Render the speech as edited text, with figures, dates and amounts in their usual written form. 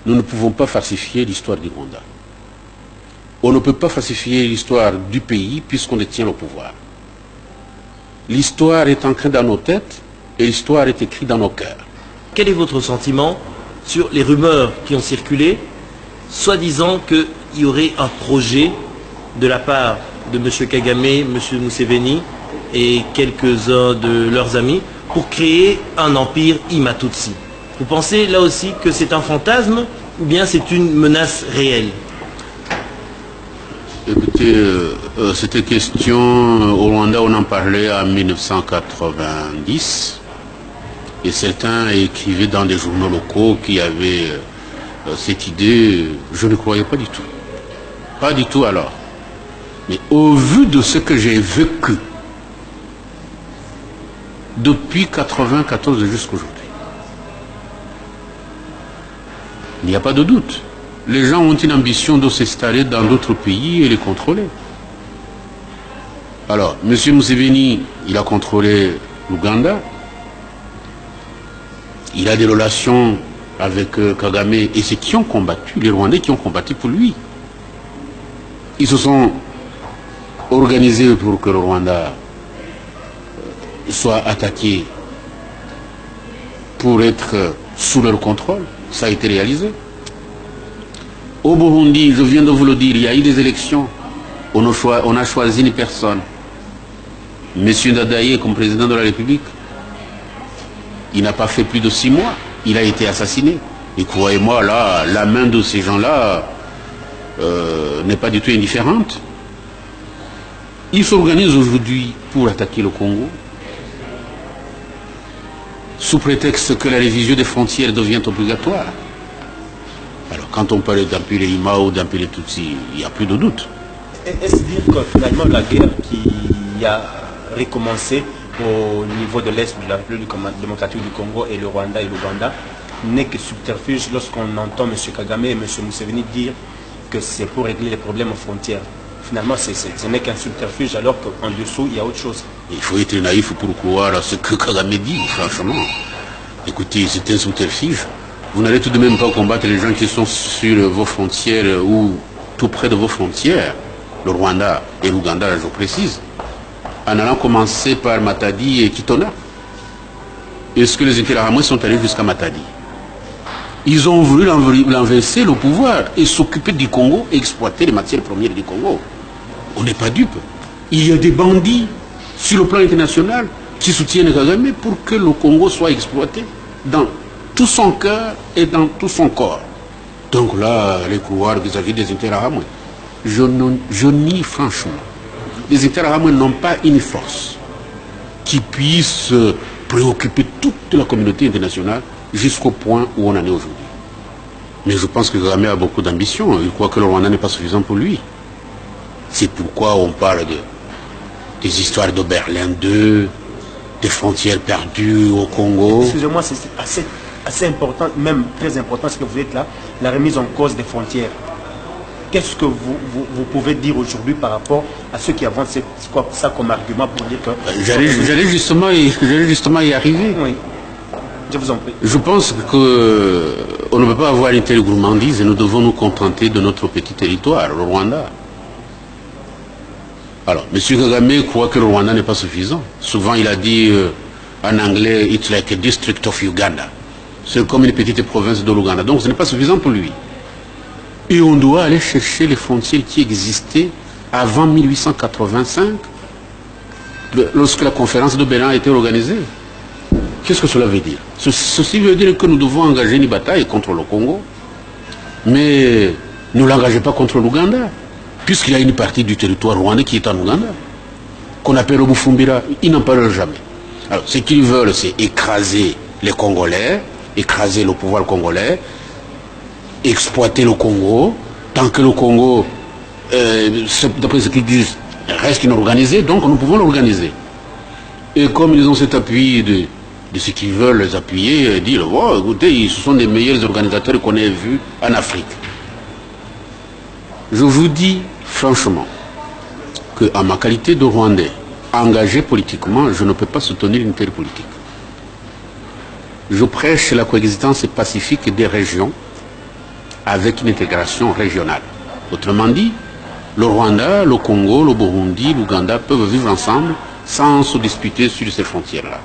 nous ne pouvons pas falsifier l'histoire du Rwanda. On ne peut pas falsifier l'histoire du pays puisqu'on détient le pouvoir. L'histoire est ancrée dans nos têtes et l'histoire est écrite dans nos cœurs. Quel est votre sentiment sur les rumeurs qui ont circulé, soi-disant qu'il y aurait un projet de la part de M. Kagame, M. Museveni et quelques-uns de leurs amis pour créer un empire Imatutsi? Vous pensez là aussi que c'est un fantasme ou bien c'est une menace réelle? Écoutez, cette question au Rwanda, on en parlait en 1990 et certains écrivaient dans des journaux locaux qui avaient cette idée. Je ne croyais pas du tout. Pas du tout alors. Mais au vu de ce que j'ai vécu depuis 1994 jusqu'aujourd'hui, il n'y a pas de doute. Les gens ont une ambition de s'installer dans d'autres pays et les contrôler. Alors, M. Museveni, il a contrôlé l'Ouganda. Il a des relations avec Kagame et ceux qui ont combattu, les Rwandais qui ont combattu pour lui. Ils se sont organisés pour que le Rwanda soit attaqué pour être sous leur contrôle. Ça a été réalisé. Au Burundi, je viens de vous le dire, il y a eu des élections. On a choisi une personne. Monsieur Ndadaye comme président de la République. Il n'a pas fait plus de 6 mois. Il a été assassiné. Et croyez-moi, là, la main de ces gens-là n'est pas du tout indifférente. Ils s'organisent aujourd'hui pour attaquer le Congo, sous prétexte que la révision des frontières devient obligatoire. Alors, quand on parle d'empire Ima ou d'empire Tutsi, il n'y a plus de doute. Est-ce dire que finalement la guerre qui a recommencé au niveau de l'Est de la République démocratique du Congo et le Rwanda et l'Ouganda n'est que subterfuge lorsqu'on entend M. Kagame et M. Museveni dire que c'est pour régler les problèmes aux frontières? Finalement, ce n'est qu'un subterfuge alors qu'en dessous, il y a autre chose. Il faut être naïf pour croire à ce que Kagame dit, franchement. Écoutez, c'est un subterfuge. Vous n'allez tout de même pas combattre les gens qui sont sur vos frontières ou tout près de vos frontières, le Rwanda et l'Ouganda, je précise, en allant commencer par Matadi et Kitona. Est-ce que les Interahamwe sont allés jusqu'à Matadi? Ils ont voulu l'enverser le pouvoir et s'occuper du Congo et exploiter les matières premières du Congo. On n'est pas dupes. Il y a des bandits sur le plan international qui soutiennent Kagame pour que le Congo soit exploité dans tout son cœur et dans tout son corps. Donc là, les couloirs vis-à-vis des Interahamwe, je nie franchement. Les Interahamwe n'ont pas une force qui puisse préoccuper toute la communauté internationale jusqu'au point où on en est aujourd'hui. Mais je pense que Kagame a beaucoup d'ambition. Il croit que le Rwanda n'est pas suffisant pour lui. C'est pourquoi on parle des histoires de Berlin II, des frontières perdues au Congo. Excusez-moi, c'est assez important, même très important, ce que vous êtes là, la remise en cause des frontières. Qu'est-ce que vous pouvez dire aujourd'hui par rapport à ceux qui avancent ça comme argument pour dire que... J'allais justement y arriver. Oui, je vous en prie. Je pense qu'on ne peut pas avoir une telle gourmandise et nous devons nous contenter de notre petit territoire, le Rwanda. Alors, M. Kagame croit que le Rwanda n'est pas suffisant. Souvent, il a dit en anglais, « It's like a district of Uganda ». C'est comme une petite province de l'Ouganda. Donc, ce n'est pas suffisant pour lui. Et on doit aller chercher les frontières qui existaient avant 1885, lorsque la conférence de Berlin a été organisée. Qu'est-ce que cela veut dire? Ceci veut dire que nous devons engager une bataille contre le Congo, mais ne l'engagez pas contre l'Ouganda, puisqu'il y a une partie du territoire rwandais qui est en Ouganda, qu'on appelle le Bufumbira. Ils n'en parlent jamais. Alors, ce qu'ils veulent, c'est écraser les Congolais, écraser le pouvoir congolais, exploiter le Congo, tant que le Congo, d'après ce qu'ils disent, reste inorganisé, donc nous pouvons l'organiser. Et comme ils ont cet appui de ce qu'ils veulent les appuyer, dire, oh, écoutez, ce sont les meilleurs organisateurs qu'on ait vus en Afrique. Je vous dis franchement qu'en ma qualité de Rwandais, engagé politiquement, je ne peux pas soutenir une telle politique. Je prêche la coexistence pacifique des régions avec une intégration régionale. Autrement dit, le Rwanda, le Congo, le Burundi, l'Ouganda peuvent vivre ensemble sans se disputer sur ces frontières-là.